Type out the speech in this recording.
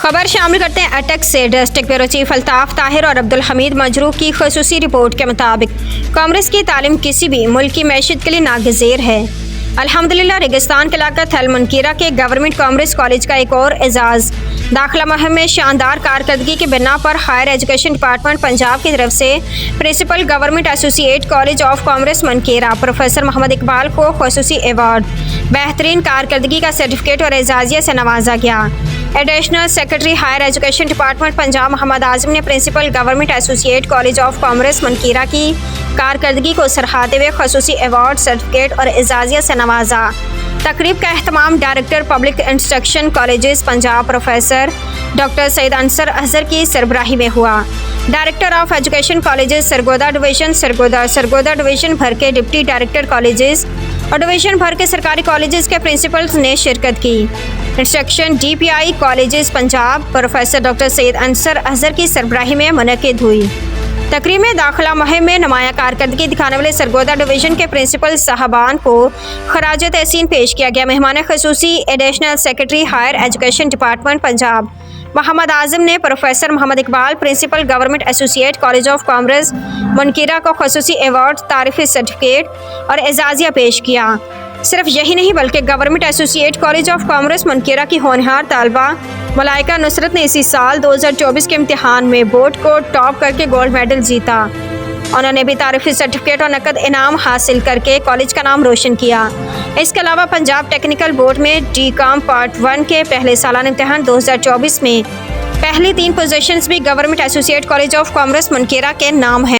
खबर शामिल करते हैं अटक से। District bureau chief Altaf Tahir और अब्दुल हमीद मजरू की खसूसी रिपोर्ट के मुताबिक कांग्रेस की तालीम किसी भी मुल्क की मैशत के लिए नागज़ीर है। अल्हम्दुलिल्लाह रेगिस्तान के इलाका थल मुनकीरा के गवर्नमेंट कॉमर्स कॉलेज का एक और एजाज़ दाखिला मुहिम में शानदार कारकर्दगी की बिना पर हायर एजुकेशन डिपार्टमेंट पंजाब की तरफ से principal government associate college of commerce Mankera professor Muhammad Iqbal को खसूसी अवार्ड बेहतरीन कारकर्दगी का सर्टिफिकेट और एजाज़िया से नवाजा गया। Additional secretary higher education department Punjab Muhammad Azam ने principal government associate college of commerce Mankera की कारकर्दगी को सराहते हुए खसूसी अवार्ड सर्टिफिकेट और एजाज़िया से नवाजा। तकरीब का एहतमाम director public instruction colleges Punjab professor doctor Saeed Ansar Azhar की सरबराही में हुआ। Director of education colleges Sargodha division Sargodha division भर के डिप्टी डायरेक्टर कॉलेजेस और डिवीजन भर के सरकारी कॉलेजेस के प्रिंसिपल्स ने शिरकत की। Instruction DPI colleges Punjab professor doctor Saeed Ansar Azhar की सरबराही में मुनक़िद हुई। तकरीब में दाखिला मुहिम में नुमाया कारकर्दगी दिखाने वाले सरगोदा डिवीजन के प्रिंसिपल साहबान को खराज तहसीन पेश किया गया। मेहमान खसूसी additional secretary higher education department Punjab Muhammad Azam ने professor Muhammad Iqbal principal government associate college of commerce Mankera को खसूसी अवार्ड तारीफ़ी सर्टिफिकेट और एजाज़िया पेश किया। सिर्फ यही नहीं बल्कि government associate college of commerce Mankera की होनहार तालबा मलाइका नुसरत ने इसी साल 2024 के इम्तिहान में बोर्ड को टॉप करके गोल्ड मेडल जीता। उन्होंने भी तारीफ़ी सर्टिफिकेट और नकद इनाम हासिल करके कॉलेज का नाम रोशन किया। इसके अलावा पंजाब टेक्निकल बोर्ड में DCOM पार्ट 1 के पहले सालाना इम्तिहान 2024 में पहली 3 पोजीशंस भी government associate college of commerce Mankera के नाम हैं।